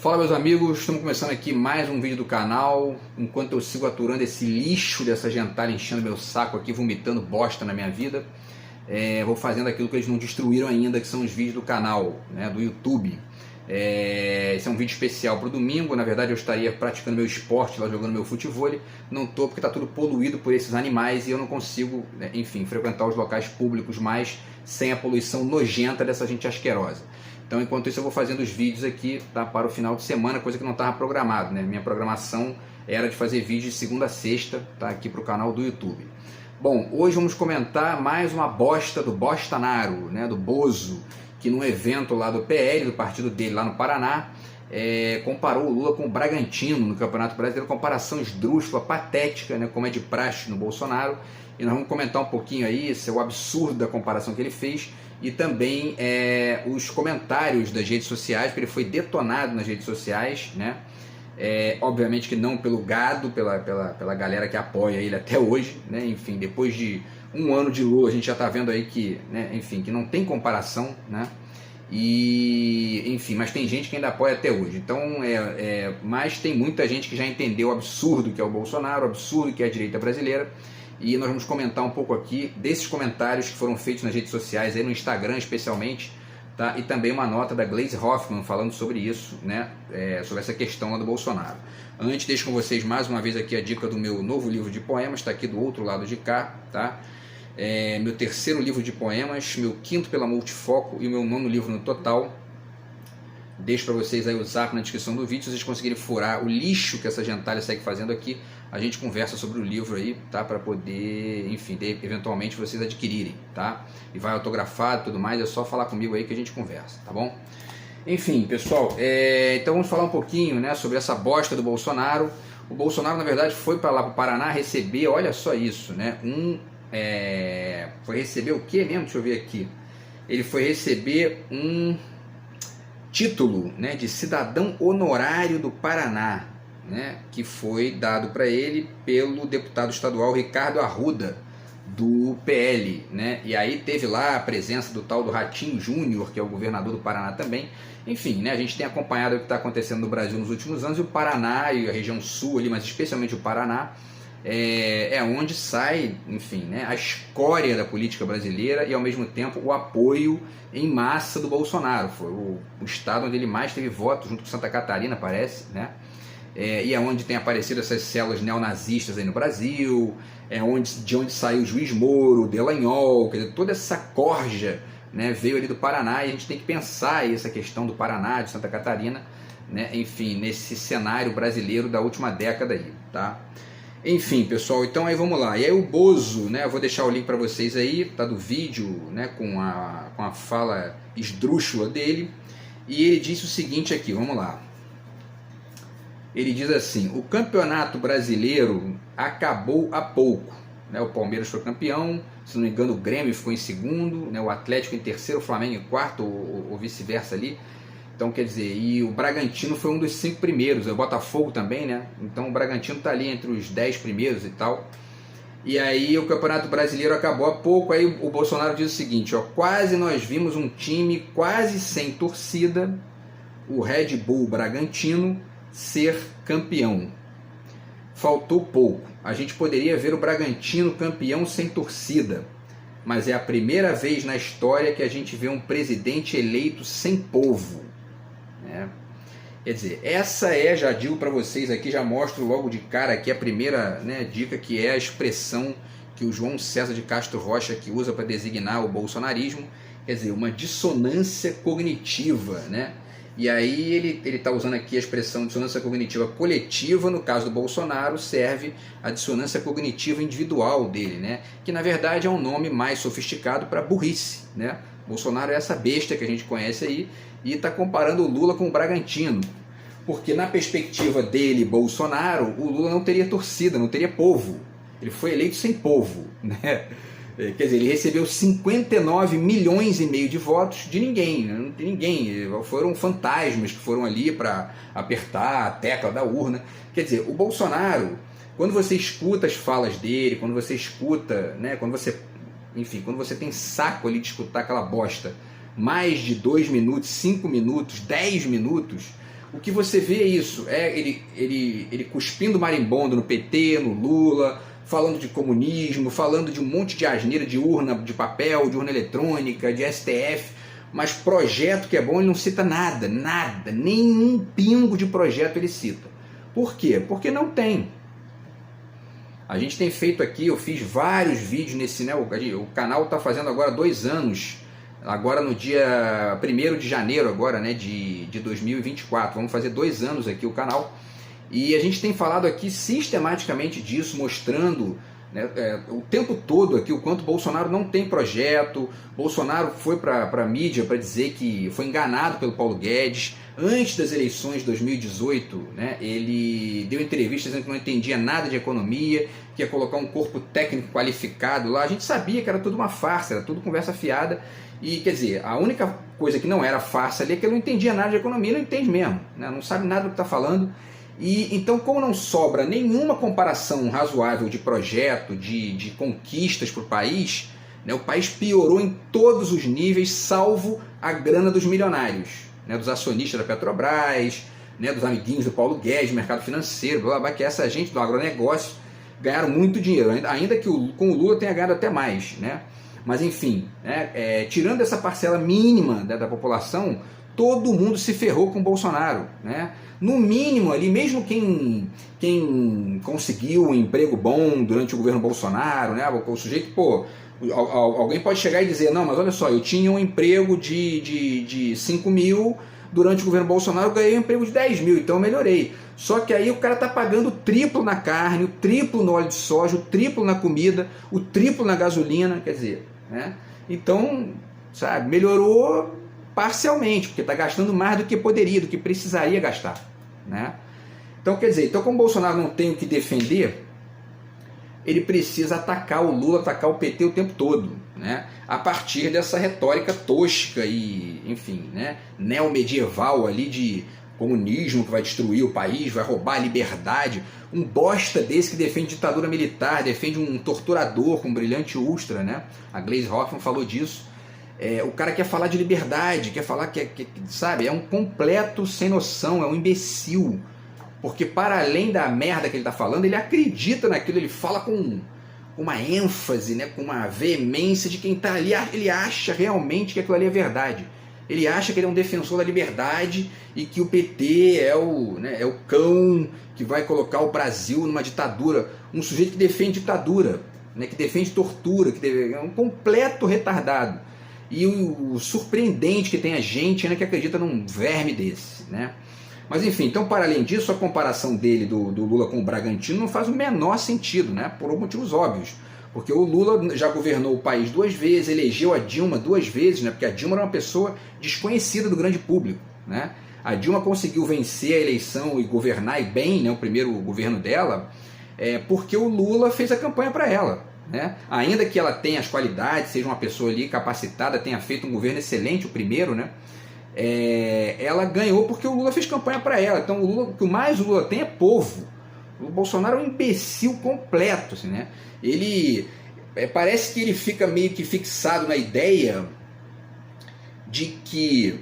Fala, meus amigos, estamos começando aqui mais um vídeo do canal. Enquanto eu sigo aturando esse lixo dessa gentalha enchendo meu saco aqui, vomitando bosta na minha vida, vou fazendo aquilo que eles não destruíram ainda, que são os vídeos do canal, né, do YouTube. Esse é um vídeo especial para o domingo. Na verdade eu estaria praticando meu esporte lá, jogando meu futevôlei. Não estou porque está tudo poluído por esses animais e eu não consigo, enfim, frequentar os locais públicos mais sem a poluição nojenta dessa gente asquerosa. Então, enquanto isso, eu vou fazendo os vídeos aqui, tá, para o final de semana, coisa que não estava programado, né? Minha programação era de fazer vídeos de segunda a sexta, tá, aqui para o canal do YouTube. Bom, hoje vamos comentar mais uma bosta do Bolsonaro, né, do Bozo, que num evento lá do PL, do partido dele lá no Paraná, comparou o Lula com o Bragantino no Campeonato Brasileiro, comparação esdrúxula, patética, né, como é de praxe no Bolsonaro. E nós vamos comentar um pouquinho aí, esse é o absurdo da comparação que ele fez, e também os comentários das redes sociais, porque ele foi detonado nas redes sociais, né? Obviamente que não pelo gado, pela galera que apoia ele até hoje, né? Enfim, depois de um ano de Lula, a gente já está vendo aí que, né, enfim, que não tem comparação, né? E, enfim, mas tem gente que ainda apoia até hoje. Então, mas tem muita gente que já entendeu o absurdo que é o Bolsonaro, o absurdo que é a direita brasileira. E nós vamos comentar um pouco aqui desses comentários que foram feitos nas redes sociais, aí no Instagram especialmente, tá? E também uma nota da Gleisi Hoffmann falando sobre isso, né? Sobre essa questão lá do Bolsonaro. Antes, deixo com vocês mais uma vez aqui a dica do meu novo livro de poemas, está aqui do outro lado de cá, tá? Meu terceiro livro de poemas, meu quinto pela Multifoco e o meu nono livro no total. Deixo para vocês aí o zap na descrição do vídeo, se vocês conseguirem furar o lixo que essa gentalha segue fazendo aqui, a gente conversa sobre o livro aí, tá? Para poder, enfim, eventualmente vocês adquirirem, tá? E vai autografado e tudo mais, é só falar comigo aí que a gente conversa, tá bom? Enfim, pessoal, então vamos falar um pouquinho, né, sobre essa bosta do Bolsonaro. O Bolsonaro, na verdade, foi para lá, para o Paraná, receber, olha só isso, né? Foi receber o quê mesmo? Deixa eu ver aqui. Ele foi receber um título, né, de cidadão honorário do Paraná, né, que foi dado para ele pelo deputado estadual Ricardo Arruda, do PL, né, e aí teve lá a presença do tal do Ratinho Júnior, que é o governador do Paraná também. Enfim, né, a gente tem acompanhado o que está acontecendo no Brasil nos últimos anos, e o Paraná e a região sul ali, mas especialmente o Paraná, onde sai, enfim, né, a escória da política brasileira e ao mesmo tempo o apoio em massa do Bolsonaro. Foi o estado onde ele mais teve votos, junto com Santa Catarina, parece, né? E é onde tem aparecido essas células neonazistas aí no Brasil, de onde saiu o juiz Moro, Delanhol, quer dizer, toda essa corja, né, veio ali do Paraná, e a gente tem que pensar aí essa questão do Paraná, de Santa Catarina, né, enfim, nesse cenário brasileiro da última década aí, tá? Enfim, pessoal, então aí vamos lá. E aí o Bozo, né, eu vou deixar o link para vocês aí, tá, do vídeo, né, com a fala esdrúxula dele, e ele disse o seguinte aqui, vamos lá. Ele diz assim: o campeonato brasileiro acabou há pouco, né, o Palmeiras foi campeão, se não me engano o Grêmio ficou em segundo, né, o Atlético em terceiro, o Flamengo em quarto, ou vice-versa ali. Então, quer dizer, e o Bragantino foi um dos 5 primeiros, o Botafogo também, né? Então o Bragantino está ali entre os 10 primeiros e tal. E aí o Campeonato Brasileiro acabou há pouco, aí o Bolsonaro diz o seguinte, ó: quase nós vimos um time quase sem torcida, o Red Bull Bragantino, ser campeão. Faltou pouco, a gente poderia ver o Bragantino campeão sem torcida, mas é a primeira vez na história que a gente vê um presidente eleito sem povo. Quer dizer, essa já digo para vocês aqui, já mostro logo de cara aqui a primeira, né, dica, que é a expressão que o João César de Castro Rocha que usa para designar o bolsonarismo, quer dizer, uma dissonância cognitiva, né? E aí ele está usando aqui a expressão dissonância cognitiva coletiva, no caso do Bolsonaro serve a dissonância cognitiva individual dele, né? Que na verdade é um nome mais sofisticado para burrice, né? Bolsonaro é essa besta que a gente conhece aí, e está comparando o Lula com o Bragantino, porque na perspectiva dele, Bolsonaro, o Lula não teria torcida, não teria povo, ele foi eleito sem povo, né? Quer dizer, ele recebeu 59 milhões e meio de votos de ninguém, né? Não tem ninguém, foram fantasmas que foram ali para apertar a tecla da urna. Quer dizer, o Bolsonaro, quando você escuta as falas dele, quando você escuta, né, quando você tem saco ali de escutar aquela bosta mais de 2 minutos, 5 minutos, 10 minutos, o que você vê é isso, ele cuspindo marimbondo no PT, no Lula, falando de comunismo, falando de um monte de asneira, de urna de papel, de urna eletrônica, de STF, mas projeto que é bom ele não cita nada, nenhum pingo de projeto ele cita. Por quê? Porque não tem. A gente tem feito aqui, eu fiz vários vídeos nesse, né, o canal está fazendo agora 2 anos, agora no dia 1º de janeiro agora, né, de 2024, vamos fazer 2 anos aqui o canal, e a gente tem falado aqui sistematicamente disso, mostrando, né, o tempo todo aqui o quanto Bolsonaro não tem projeto. Bolsonaro foi para a mídia para dizer que foi enganado pelo Paulo Guedes. Antes das eleições de 2018, né, ele deu entrevistas dizendo que não entendia nada de economia, que ia colocar um corpo técnico qualificado lá. A gente sabia que era tudo uma farsa, era tudo conversa fiada. E, quer dizer, a única coisa que não era farsa ali é que ele não entendia nada de economia, não entende mesmo, né, não sabe nada do que está falando. E então, como não sobra nenhuma comparação razoável de projeto, de conquistas para o país, né, o país piorou em todos os níveis, salvo a grana dos milionários, né, dos acionistas da Petrobras, né, dos amiguinhos do Paulo Guedes, mercado financeiro, blá, blá, que essa gente do agronegócio ganharam muito dinheiro, ainda que com o Lula tenha ganhado até mais, né? Mas enfim, né, tirando essa parcela mínima, né, da população, todo mundo se ferrou com o Bolsonaro, né? No mínimo ali, mesmo quem conseguiu um emprego bom durante o governo Bolsonaro, né? O sujeito, pô, alguém pode chegar e dizer, não, mas olha só, eu tinha um emprego de 5 mil durante o governo Bolsonaro, eu ganhei um emprego de 10 mil, então eu melhorei. Só que aí o cara tá pagando o triplo na carne, o triplo no óleo de soja, o triplo na comida, o triplo na gasolina, quer dizer, né? Então, sabe, melhorou parcialmente, porque está gastando mais do que poderia, do que precisaria gastar, né? Então, quer dizer, como o Bolsonaro não tem o que defender, ele precisa atacar o Lula, atacar o PT o tempo todo, né? A partir dessa retórica tosca e, enfim, né, neomedieval ali de comunismo que vai destruir o país, vai roubar a liberdade. Um bosta desse que defende ditadura militar, defende um torturador com um brilhante Ustra, né? A Gleisi Hoffmann falou disso. O cara quer falar de liberdade, quer falar sabe, é um completo sem noção, é um imbecil, porque para além da merda que ele está falando, ele acredita naquilo, ele fala com uma ênfase, né, com uma veemência de quem está ali, ele acha realmente que aquilo ali é verdade, ele acha que ele é um defensor da liberdade e que o PT é o cão que vai colocar o Brasil numa ditadura, um sujeito que defende ditadura, né, que defende tortura, é um completo retardado. E o surpreendente que tem a gente, né, que acredita num verme desse, né? Mas enfim, então para além disso, a comparação dele do Lula com o Bragantino não faz o menor sentido, né? Por motivos óbvios. Porque o Lula já governou o país 2 vezes, elegeu a Dilma 2 vezes, né? Porque a Dilma era uma pessoa desconhecida do grande público, né? A Dilma conseguiu vencer a eleição e governar e bem, né, o primeiro governo dela, porque o Lula fez a campanha para ela. Né? Ainda que ela tenha as qualidades, seja uma pessoa ali capacitada, tenha feito um governo excelente, o primeiro, né? Ela ganhou porque o Lula fez campanha para ela. Então o que mais o Lula tem é povo. O Bolsonaro é um imbecil completo, assim, né? Ele parece que ele fica meio que fixado na ideia de que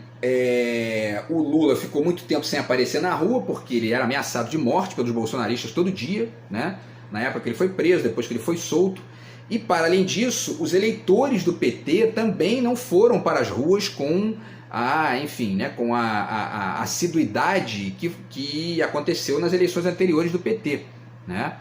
o Lula ficou muito tempo sem aparecer na rua porque ele era ameaçado de morte pelos bolsonaristas todo dia, né? Na época que ele foi preso, depois que ele foi solto. E, para além disso, os eleitores do PT também não foram para as ruas com com a assiduidade que aconteceu nas eleições anteriores do PT, né?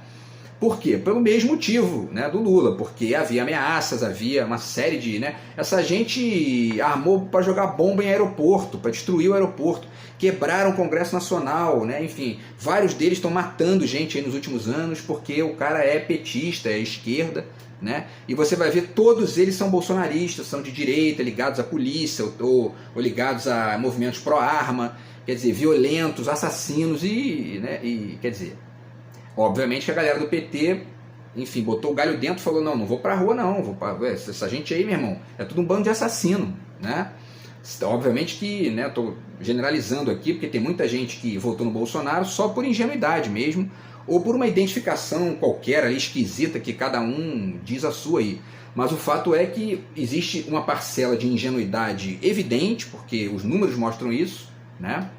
Por quê? Pelo mesmo motivo, né, do Lula, porque havia ameaças, havia uma série de... Né, essa gente armou para jogar bomba em aeroporto, para destruir o aeroporto, quebraram o Congresso Nacional, né, enfim, vários deles estão matando gente aí nos últimos anos porque o cara é petista, é esquerda, né, e você vai ver todos eles são bolsonaristas, são de direita, ligados à polícia ou ligados a movimentos pró-arma, quer dizer, violentos, assassinos e quer dizer... Obviamente que a galera do PT, enfim, botou o galho dentro e falou, não vou pra rua não, essa gente aí, meu irmão, é tudo um bando de assassino, né? Obviamente que, né, tô generalizando aqui, porque tem muita gente que votou no Bolsonaro só por ingenuidade mesmo, ou por uma identificação qualquer ali, esquisita, que cada um diz a sua aí. Mas o fato é que existe uma parcela de ingenuidade evidente, porque os números mostram isso, né?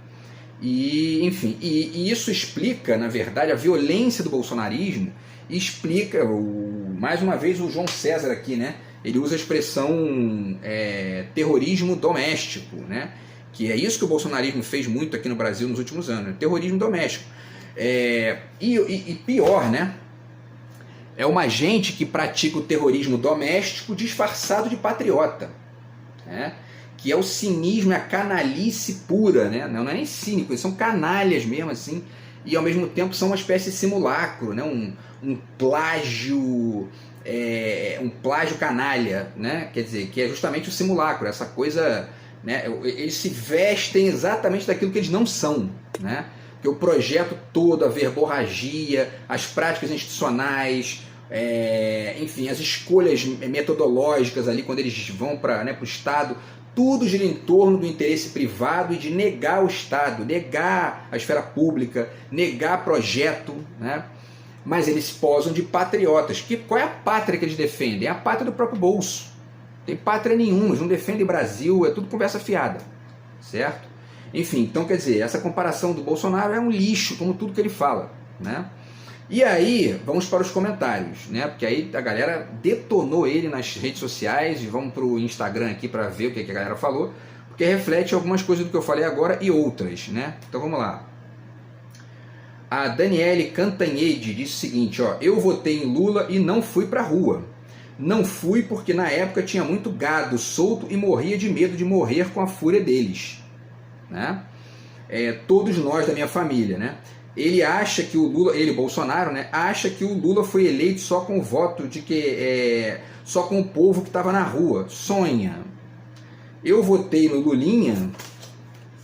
E, enfim, e isso explica, na verdade, a violência do bolsonarismo, e explica, mais uma vez, o João César aqui, né? Ele usa a expressão terrorismo doméstico, né? Que é isso que o bolsonarismo fez muito aqui no Brasil nos últimos anos, né? Terrorismo doméstico. E pior, né? É uma gente que pratica o terrorismo doméstico disfarçado de patriota, né? Que é o cinismo, é a canalice pura, né? Não é nem cínico, eles são canalhas mesmo, assim, e ao mesmo tempo são uma espécie de simulacro, né? Um plágio, um plágio canalha, né? Quer dizer, que é justamente o simulacro, essa coisa, né? Eles se vestem exatamente daquilo que eles não são, né? Porque o projeto todo, a verborragia, as práticas institucionais, enfim, as escolhas metodológicas ali quando eles vão para o Estado, tudo gira em torno do interesse privado e de negar o Estado, negar a esfera pública, negar projeto, né? Mas eles posam de patriotas. Qual é a pátria que eles defendem? É a pátria do próprio bolso. Não tem pátria nenhuma, eles não defendem Brasil, é tudo conversa fiada, certo? Enfim, então quer dizer, essa comparação do Bolsonaro é um lixo, como tudo que ele fala, né? E aí, vamos para os comentários, né? Porque aí a galera detonou ele nas redes sociais, e vamos para o Instagram aqui para ver o que a galera falou, porque reflete algumas coisas do que eu falei agora e outras, né? Então vamos lá. A Daniele Cantanhede disse o seguinte, ó: eu votei em Lula e não fui para a rua. Não fui porque na época tinha muito gado solto e morria de medo de morrer com a fúria deles, né? Todos nós da minha família, né? Ele acha que o Lula, Bolsonaro, né, acha que o Lula foi eleito só com o voto de que só com o povo que estava na rua. Sonha. Eu votei no Lulinha,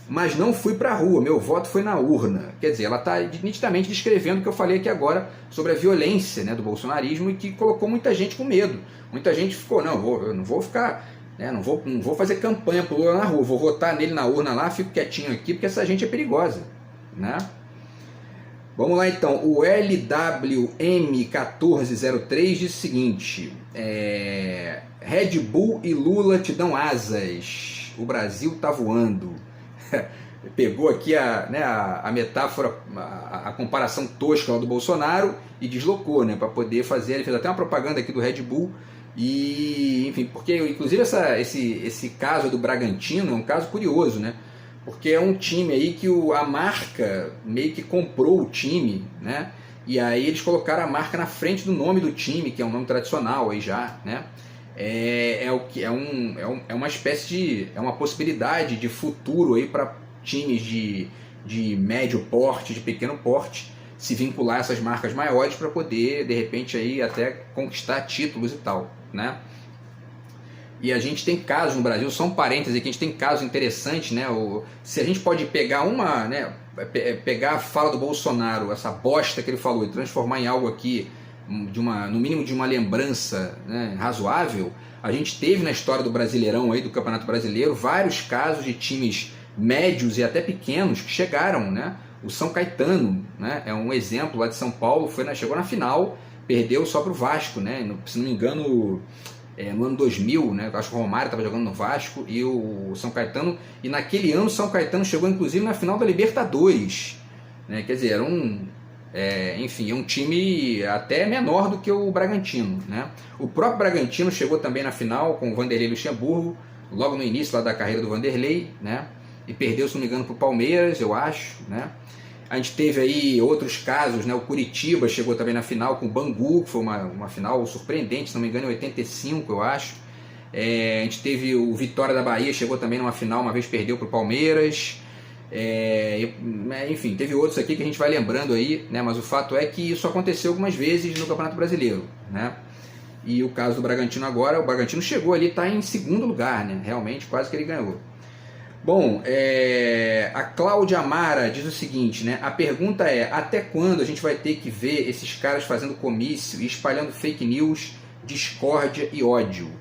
mas não fui para a rua. Meu voto foi na urna. Quer dizer, ela está nitidamente descrevendo o que eu falei aqui agora sobre a violência, né, do bolsonarismo, e que colocou muita gente com medo. Muita gente ficou, eu não vou ficar, né, não vou fazer campanha pro Lula na rua, vou votar nele na urna lá, fico quietinho aqui porque essa gente é perigosa, né? Vamos lá então, o LWM1403 diz o seguinte: Red Bull e Lula te dão asas, o Brasil tá voando. Pegou aqui a metáfora, a comparação tosca lá do Bolsonaro e deslocou, né, para poder fazer. Ele fez até uma propaganda aqui do Red Bull, e enfim, porque inclusive esse caso do Bragantino é um caso curioso, né? Porque é um time aí que a marca meio que comprou o time, né? E aí eles colocaram a marca na frente do nome do time, que é um nome tradicional aí já, né? É uma espécie de, é uma possibilidade de futuro aí para times de médio porte, de pequeno porte, se vincular a essas marcas maiores para poder, de repente, aí até conquistar títulos e tal, né? E a gente tem casos no Brasil, só um parêntese aqui, a gente tem casos interessantes, né? Se a gente pode pegar pegar a fala do Bolsonaro, essa bosta que ele falou, e transformar em algo aqui, no mínimo de uma lembrança, né, razoável, a gente teve na história do Brasileirão, aí, do Campeonato Brasileiro, vários casos de times médios e até pequenos que chegaram, né? O São Caetano, né, é um exemplo lá de São Paulo, chegou na final, perdeu só para o Vasco, né? Se não me engano, no ano 2000, né, eu acho que o Romário estava jogando no Vasco e o São Caetano, e naquele ano o São Caetano chegou inclusive na final da Libertadores, né? Quer dizer, era um time até menor do que o Bragantino, né? O próprio Bragantino chegou também na final com o Vanderlei Luxemburgo, logo no início lá da carreira do Vanderlei, né? E perdeu, se não me engano, para o Palmeiras, eu acho, né? A gente teve aí outros casos, né? O Curitiba chegou também na final com o Bangu, que foi uma final surpreendente, se não me engano, em 85, eu acho. A gente teve o Vitória da Bahia, chegou também numa final, uma vez perdeu para o Palmeiras. Enfim, teve outros aqui que a gente vai lembrando aí, né? Mas o fato é que isso aconteceu algumas vezes no Campeonato Brasileiro, né? E o caso do Bragantino agora, o Bragantino chegou ali, está em segundo lugar, né? Realmente, quase que ele ganhou. Bom, a Cláudia Amara diz o seguinte, né? A pergunta é: até quando a gente vai ter que ver esses caras fazendo comício e espalhando fake news, discórdia e ódio?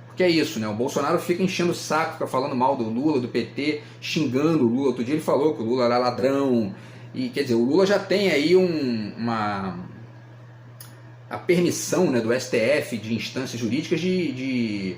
Porque é isso, né? O Bolsonaro fica enchendo o saco, fica falando mal do Lula, do PT, xingando o Lula. Outro dia ele falou que o Lula era ladrão. E quer dizer, o Lula já tem aí a permissão, né, do STF, de instâncias jurídicas, de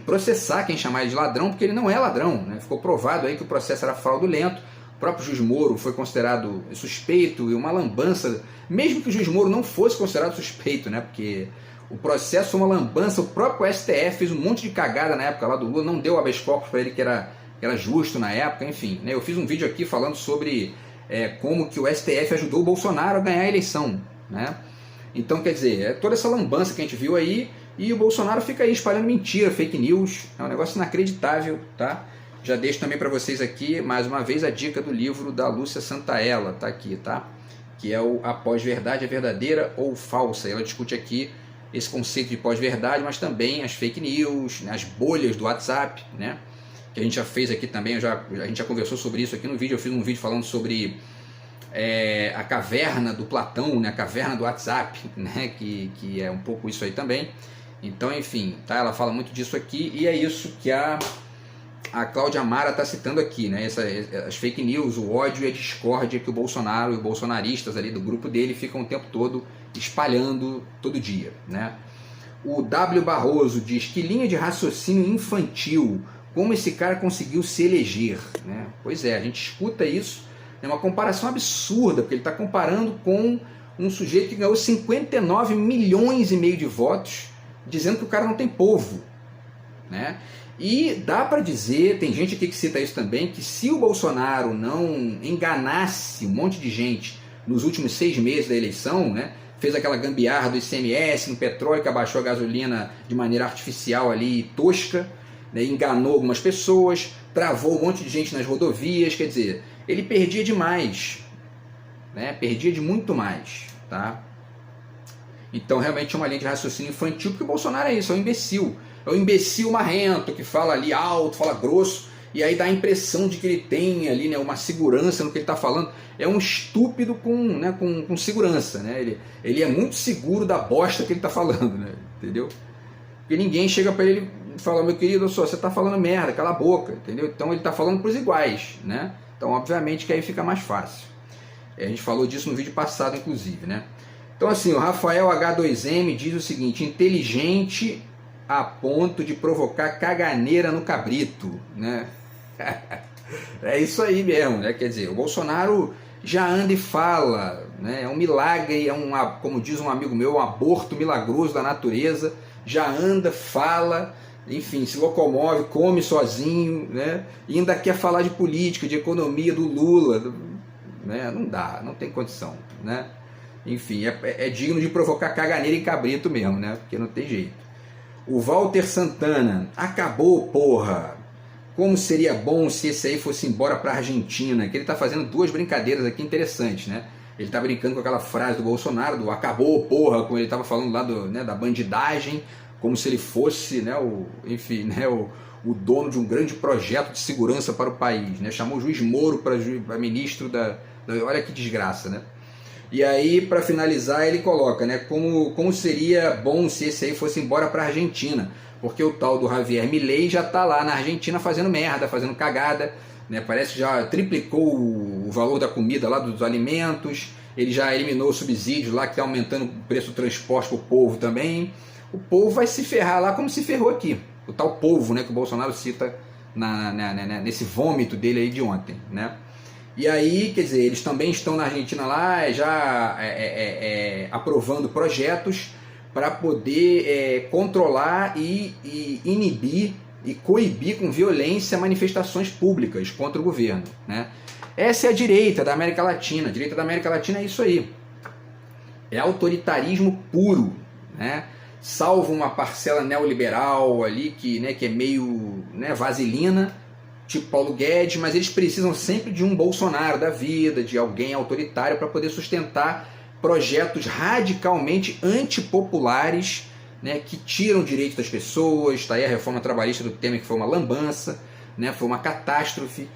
processar quem chamar ele de ladrão, porque ele não é ladrão, né? Ficou provado aí que o processo era fraudulento, O próprio juiz Moro foi considerado suspeito e uma lambança, mesmo que o juiz Moro não fosse considerado suspeito, né? Porque o processo foi uma lambança, o próprio STF fez um monte de cagada na época lá do Lula, não deu habeas corpus para ele que era justo na época, enfim. Né? Eu fiz um vídeo aqui falando sobre como que o STF ajudou o Bolsonaro a ganhar a eleição, né? Então, quer dizer, é toda essa lambança que a gente viu aí, e o Bolsonaro fica aí espalhando mentira, fake news, é um negócio inacreditável, tá? Já deixo também para vocês aqui, mais uma vez, a dica do livro da Lúcia Santaella, tá aqui, tá? Que é o A Pós-Verdade é Verdadeira ou Falsa. Ela discute aqui esse conceito de pós-verdade, mas também as fake news, né, as bolhas do WhatsApp, né? Que a gente já fez aqui também, a gente já conversou sobre isso aqui no vídeo, eu fiz um vídeo falando sobre a caverna do Platão, né, a caverna do WhatsApp, né, que é um pouco isso aí também. Então, enfim, tá, ela fala muito disso aqui, e é isso que a Cláudia Mara está citando aqui, né, as fake news, o ódio e a discórdia que o Bolsonaro e os bolsonaristas ali do grupo dele ficam o tempo todo espalhando todo dia, né. O W. Barroso diz: que linha de raciocínio infantil, como esse cara conseguiu se eleger, né? Pois é, a gente escuta isso, é uma comparação absurda, porque ele está comparando com um sujeito que ganhou 59 milhões e meio de votos, dizendo que o cara não tem povo, né? E dá para dizer, tem gente aqui que cita isso também, que se o Bolsonaro não enganasse um monte de gente nos últimos 6 meses da eleição, né? Fez aquela gambiarra do ICMS no petróleo, que abaixou a gasolina de maneira artificial ali, tosca, né? Enganou algumas pessoas, travou um monte de gente nas rodovias, quer dizer, ele perdia demais, né? Perdia de muito mais, tá? Então realmente é uma linha de raciocínio infantil, porque o Bolsonaro é isso, é um imbecil. É um imbecil marrento, que fala ali alto, fala grosso, e aí dá a impressão de que ele tem ali, né, uma segurança no que ele está falando. É um estúpido com segurança, né? Ele é muito seguro da bosta que ele está falando, né? Entendeu? Porque ninguém chega para ele e fala: meu querido, você está falando merda, cala a boca, entendeu? Então ele está falando para os iguais, né? Então obviamente que aí fica mais fácil. A gente falou disso no vídeo passado, inclusive, né? Então assim, o Rafael H2M diz o seguinte: inteligente a ponto de provocar caganeira no cabrito, né? É isso aí mesmo, né? Quer dizer, o Bolsonaro já anda e fala, né? É um milagre, como diz um amigo meu, um aborto milagroso da natureza. Já anda, fala, enfim, se locomove, come sozinho, né? E ainda quer falar de política, de economia do Lula, né? Não dá, não tem condição, né? Enfim, é digno de provocar caganeira em cabrito mesmo, né? Porque não tem jeito. O Walter Santana: acabou, porra. Como seria bom se esse aí fosse embora para a Argentina. Que ele está fazendo duas brincadeiras aqui interessantes, né? Ele está brincando com aquela frase do Bolsonaro, do acabou, porra, como ele estava falando lá da bandidagem, como se ele fosse, né, o dono de um grande projeto de segurança para o país, né? Chamou o juiz Moro para ministro olha que desgraça, né? E aí, para finalizar, ele coloca, né, como seria bom se esse aí fosse embora para a Argentina, porque o tal do Javier Milei já está lá na Argentina fazendo merda, fazendo cagada, né? Parece que já triplicou o valor da comida lá, dos alimentos, ele já eliminou o subsídio lá, que está aumentando o preço do transporte para o povo também. O povo vai se ferrar lá como se ferrou aqui, o tal povo, né, que o Bolsonaro cita nesse vômito dele aí de ontem, né? E aí, quer dizer, eles também estão na Argentina lá, já aprovando projetos para poder controlar e inibir e coibir com violência manifestações públicas contra o governo, né? Essa é a direita da América Latina. A direita da América Latina é isso aí. É autoritarismo puro, né? Salvo uma parcela neoliberal ali que é meio, né, vaselina, tipo Paulo Guedes, mas eles precisam sempre de um Bolsonaro da vida, de alguém autoritário para poder sustentar projetos radicalmente antipopulares, né, que tiram direitos das pessoas. Está aí a reforma trabalhista do Temer, que foi uma lambança, né, foi uma catástrofe.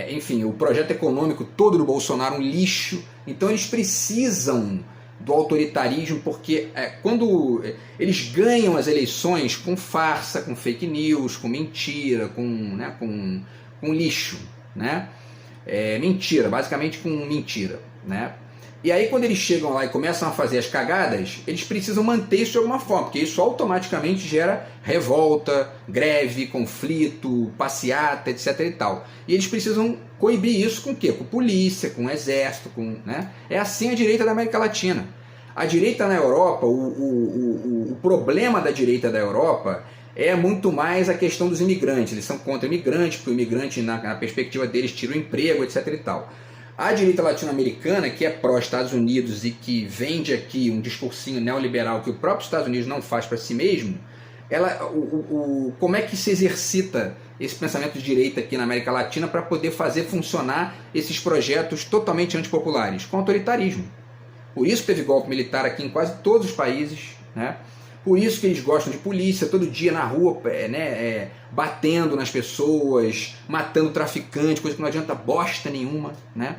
Enfim, o projeto econômico todo do Bolsonaro um lixo. Então eles precisam do autoritarismo, porque quando eles ganham as eleições com farsa, com fake news, com mentira, com lixo, né? Mentira, basicamente com mentira, né? E aí quando eles chegam lá e começam a fazer as cagadas, eles precisam manter isso de alguma forma, porque isso automaticamente gera revolta, greve, conflito, passeata, etc. e tal. E eles precisam coibir isso com o quê? Com polícia, com exército, né? É assim a direita da América Latina. A direita na Europa, o problema da direita da Europa é muito mais a questão dos imigrantes. Eles são contra imigrantes, porque o imigrante, na perspectiva deles, tira o emprego, etc. e tal. A direita latino-americana, que é pró-Estados Unidos e que vende aqui um discursinho neoliberal que o próprio Estados Unidos não faz para si mesmo, como é que se exercita esse pensamento de direita aqui na América Latina para poder fazer funcionar esses projetos totalmente antipopulares? Com autoritarismo. Por isso teve golpe militar aqui em quase todos os países, né? Por isso que eles gostam de polícia, todo dia na rua, batendo nas pessoas, matando traficante, coisa que não adianta bosta nenhuma, né?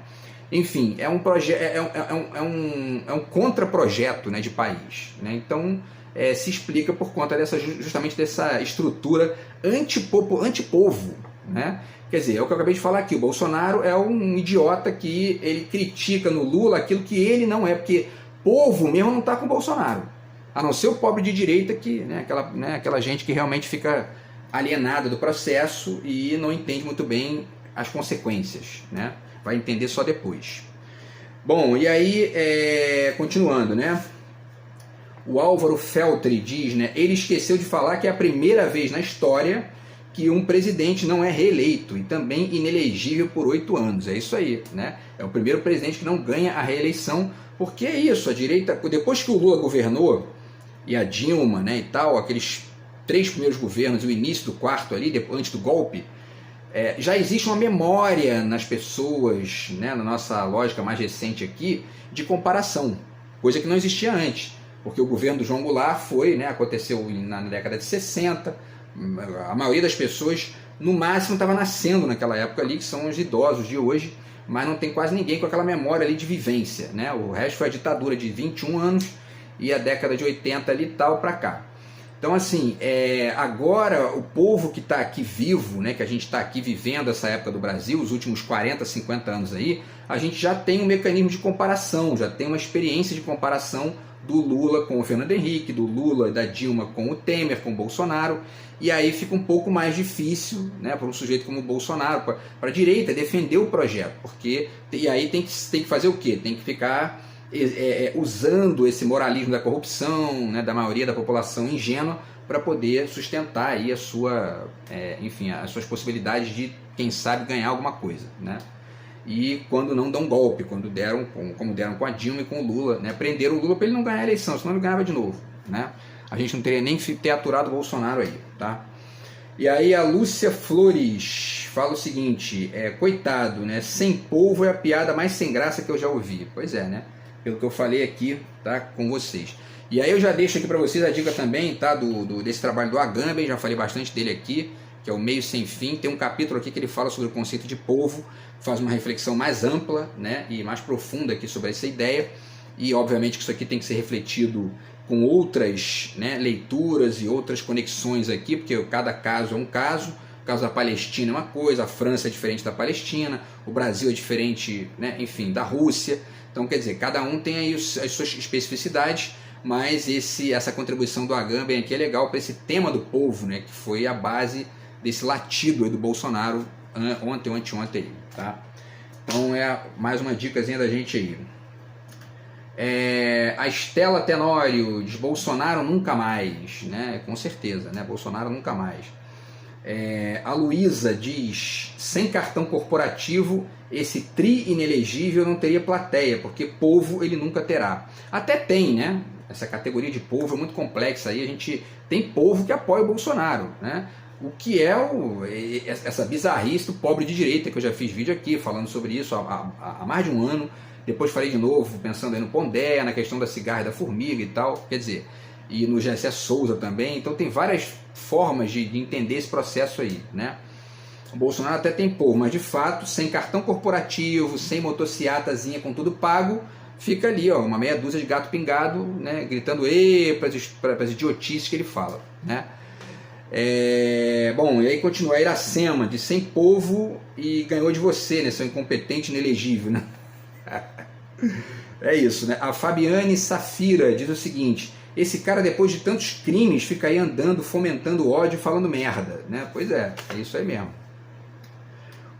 Enfim, é um contraprojeto, né, de país, né? Então se explica por conta justamente dessa estrutura antipovo, né? Quer dizer, é o que eu acabei de falar aqui, o Bolsonaro é um idiota que ele critica no Lula aquilo que ele não é, porque povo mesmo não está com o Bolsonaro. A não ser o pobre de direita, aquela gente que realmente fica alienada do processo e não entende muito bem as consequências, né? Vai entender só depois. Bom, e aí, continuando, né? O Álvaro Feltri diz, né? Ele esqueceu de falar que é a primeira vez na história que um presidente não é reeleito e também inelegível por 8 anos. É isso aí, né? É o primeiro presidente que não ganha a reeleição, porque é isso, a direita, depois que o Lula governou, e a Dilma, né, e tal, aqueles 3 primeiros governos, o início do 4º ali, antes do golpe, já existe uma memória nas pessoas, né, na nossa lógica mais recente aqui, de comparação, coisa que não existia antes, porque o governo do João Goulart aconteceu na década de 60, a maioria das pessoas, no máximo, estava nascendo naquela época ali, que são os idosos de hoje, mas não tem quase ninguém com aquela memória ali de vivência, né? O resto foi a ditadura de 21 anos, e a década de 80 ali tal para cá. Então assim, agora o povo que está aqui vivo, né, que a gente está aqui vivendo essa época do Brasil, os últimos 40, 50 anos aí, a gente já tem um mecanismo de comparação, já tem uma experiência de comparação do Lula com o Fernando Henrique, do Lula e da Dilma com o Temer, com o Bolsonaro, e aí fica um pouco mais difícil, né, para um sujeito como o Bolsonaro, para a direita defender o projeto, porque e aí tem que fazer o quê? Tem que ficar usando esse moralismo da corrupção, né, da maioria da população ingênua, para poder sustentar aí as suas possibilidades de, quem sabe, ganhar alguma coisa, né? E quando não dão golpe, quando como deram com a Dilma e com o Lula, né, prenderam o Lula para ele não ganhar a eleição, senão ele ganhava de novo, né? A gente não teria nem que ter aturado o Bolsonaro aí, tá? E aí a Lúcia Flores fala o seguinte, coitado, né, sem povo é a piada mais sem graça que eu já ouvi. Pois é, né? Pelo que eu falei aqui, tá, com vocês. E aí eu já deixo aqui para vocês a dica também, tá, desse trabalho do Agamben, já falei bastante dele aqui, que é o Meio Sem Fim. Tem um capítulo aqui que ele fala sobre o conceito de povo, faz uma reflexão mais ampla, né, e mais profunda aqui sobre essa ideia. E obviamente que isso aqui tem que ser refletido com outras, né, leituras e outras conexões aqui, porque cada caso é um caso. O caso da Palestina é uma coisa, a França é diferente da Palestina, o Brasil é diferente, né, enfim, da Rússia. Então, quer dizer, cada um tem aí as suas especificidades, mas essa contribuição do Agamben aqui é legal para esse tema do povo, né, que foi a base desse latido aí do Bolsonaro ontem ou anteontem, tá? Então é mais uma dicasinha da gente aí. A Estela Tenório diz: Bolsonaro nunca mais, né? Com certeza, né? Bolsonaro nunca mais. A Luísa diz: sem cartão corporativo, esse tri inelegível não teria plateia, porque povo ele nunca terá. Até tem, né? Essa categoria de povo é muito complexa aí. A gente tem povo que apoia o Bolsonaro, né? O que é essa bizarrice do pobre de direita, que eu já fiz vídeo aqui falando sobre isso há mais de um ano. Depois falei de novo, pensando aí no Pondé, na questão da cigarra e da formiga e tal, quer dizer, e no Gessé Souza também. Então tem várias formas de entender esse processo aí, né? O Bolsonaro até tem povo, mas de fato, sem cartão corporativo, sem motociatazinha com tudo pago, fica ali, ó, uma meia dúzia de gato pingado, né, gritando para as idiotices que ele fala, né? Bom, e aí continua a Iracema, de sem povo e ganhou de você, né, seu incompetente e inelegível, né? É isso, né? A Fabiane Safira diz o seguinte: esse cara, depois de tantos crimes, fica aí andando, fomentando ódio e falando merda, né? Pois é isso aí mesmo.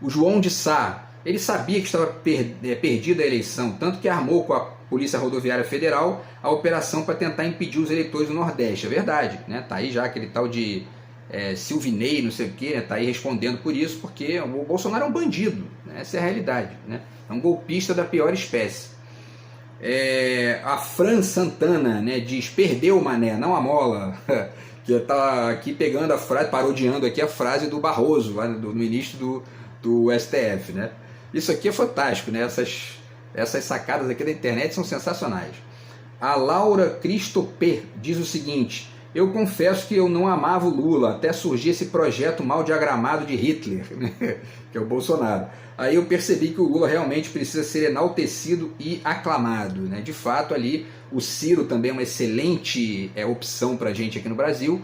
O João de Sá, ele sabia que estava perdida a eleição, tanto que armou com a Polícia Rodoviária Federal a operação para tentar impedir os eleitores do Nordeste. É verdade, né? Tá aí já aquele tal de Silvinei, não sei o que, né? Tá aí respondendo por isso, porque o Bolsonaro é um bandido, né? Essa é a realidade, né? É um golpista da pior espécie. A Fran Santana, né, diz: perdeu o mané, não a mola. Que está aqui pegando a frase, parodiando aqui a frase do Barroso, lá do ministro do STF, né? Isso aqui é fantástico, né? Essas sacadas aqui da internet são sensacionais. A Laura Christopher diz o seguinte: eu confesso que eu não amava o Lula, até surgir esse projeto mal diagramado de Hitler, né? Que é o Bolsonaro. Aí eu percebi que o Lula realmente precisa ser enaltecido e aclamado, né? De fato, ali o Ciro também é uma excelente opção para a gente aqui no Brasil.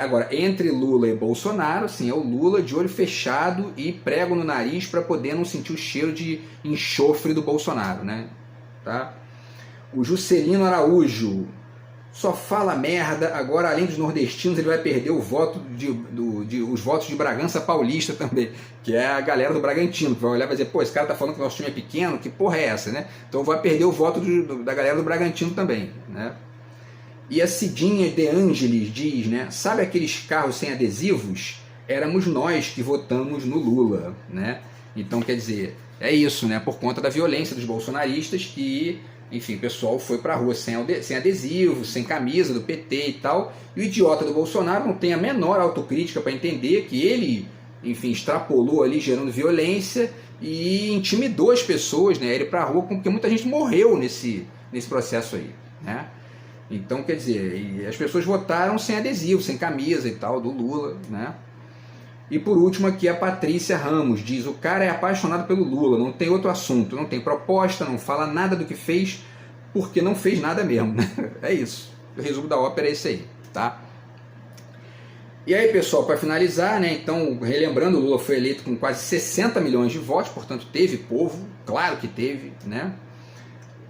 Agora, entre Lula e Bolsonaro, assim, é o Lula de olho fechado e prego no nariz para poder não sentir o cheiro de enxofre do Bolsonaro, né? Tá? O Juscelino Araújo: só fala merda, agora além dos nordestinos ele vai perder o voto os votos de Bragança Paulista também, que é a galera do Bragantino, que vai olhar e vai dizer: pô, esse cara tá falando que o nosso time é pequeno, que porra é essa, né? Então vai perder o voto da galera do Bragantino também, né? E a Cidinha de Ângeles diz, né: sabe aqueles carros sem adesivos? Éramos nós que votamos no Lula, né? Então, quer dizer, é isso, né? Por conta da violência dos bolsonaristas que, enfim, o pessoal foi pra rua sem adesivo, sem camisa do PT e tal, e o idiota do Bolsonaro não tem a menor autocrítica para entender que ele, enfim, extrapolou ali, gerando violência e intimidou as pessoas, né? Ele pra rua, porque muita gente morreu nesse processo aí, né? Então, quer dizer, as pessoas votaram sem adesivo, sem camisa e tal, do Lula, né? E por último aqui a Patrícia Ramos diz: o cara é apaixonado pelo Lula, não tem outro assunto, não tem proposta, não fala nada do que fez, porque não fez nada mesmo, né? É isso. O resumo da ópera é esse aí, tá? E aí, pessoal, para finalizar, né? Então, relembrando, o Lula foi eleito com quase 60 milhões de votos, portanto teve povo, claro que teve, né?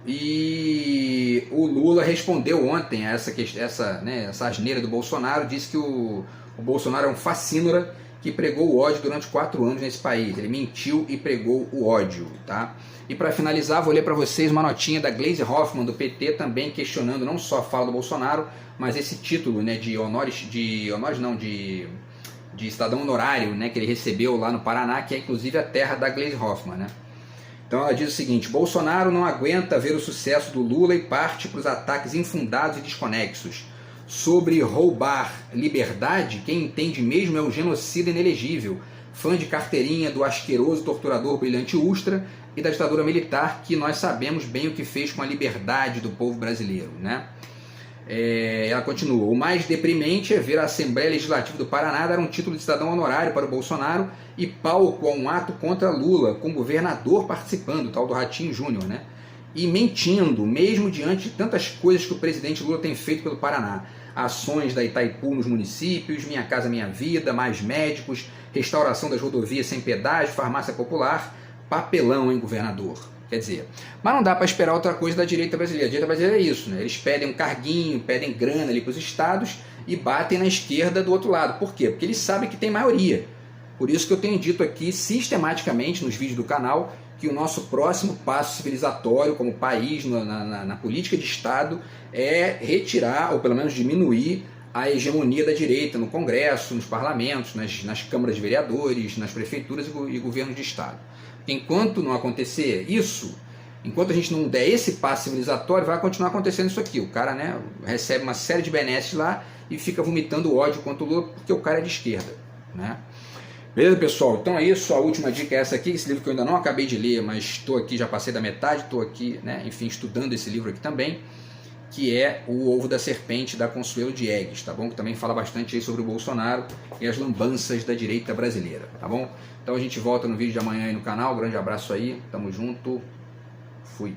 E o Lula respondeu ontem a essa asneira do Bolsonaro, disse que o Bolsonaro é um facínora que pregou o ódio durante 4 anos nesse país. Ele mentiu e pregou o ódio, tá? E para finalizar, vou ler para vocês uma notinha da Gleisi Hoffmann, do PT, também questionando não só a fala do Bolsonaro, mas esse título, né, de cidadão honorário, né, que ele recebeu lá no Paraná, que é inclusive a terra da Gleisi Hoffmann, né? Então ela diz o seguinte: Bolsonaro não aguenta ver o sucesso do Lula e parte para os ataques infundados e desconexos. Sobre roubar liberdade, quem entende mesmo é o genocida inelegível, fã de carteirinha do asqueroso torturador brilhante Ustra e da ditadura militar, que nós sabemos bem o que fez com a liberdade do povo brasileiro, né? Ela continua: o mais deprimente é ver a Assembleia Legislativa do Paraná dar um título de cidadão honorário para o Bolsonaro e palco a um ato contra Lula, com o governador participando, tal do Ratinho Júnior, né? E mentindo, mesmo diante de tantas coisas que o presidente Lula tem feito pelo Paraná. Ações da Itaipu nos municípios, Minha Casa Minha Vida, mais médicos, restauração das rodovias sem pedágio, farmácia popular, papelão, hein, governador? Quer dizer, mas não dá para esperar outra coisa da direita brasileira. A direita brasileira é isso, né? Eles pedem um carguinho, pedem grana ali para os estados e batem na esquerda do outro lado. Por quê? Porque eles sabem que tem maioria. Por isso que eu tenho dito aqui sistematicamente nos vídeos do canal que o nosso próximo passo civilizatório como país na política de Estado é retirar, ou pelo menos diminuir, a hegemonia da direita no Congresso, nos parlamentos, nas câmaras de vereadores, nas prefeituras e governos de Estado. Enquanto não acontecer isso, enquanto a gente não der esse passo civilizatório, vai continuar acontecendo isso aqui. O cara, né, recebe uma série de benesses lá e fica vomitando ódio contra o Lula porque o cara é de esquerda, né? Beleza, pessoal? Então é isso, a última dica é essa aqui, esse livro que eu ainda não acabei de ler, mas estou aqui, já passei da metade, estou aqui, né, enfim, estudando esse livro aqui também, que é O Ovo da Serpente, da Consuelo Diegues, tá bom? Que também fala bastante aí sobre o Bolsonaro e as lambanças da direita brasileira, tá bom? Então a gente volta no vídeo de amanhã aí no canal, grande abraço aí, tamo junto, fui!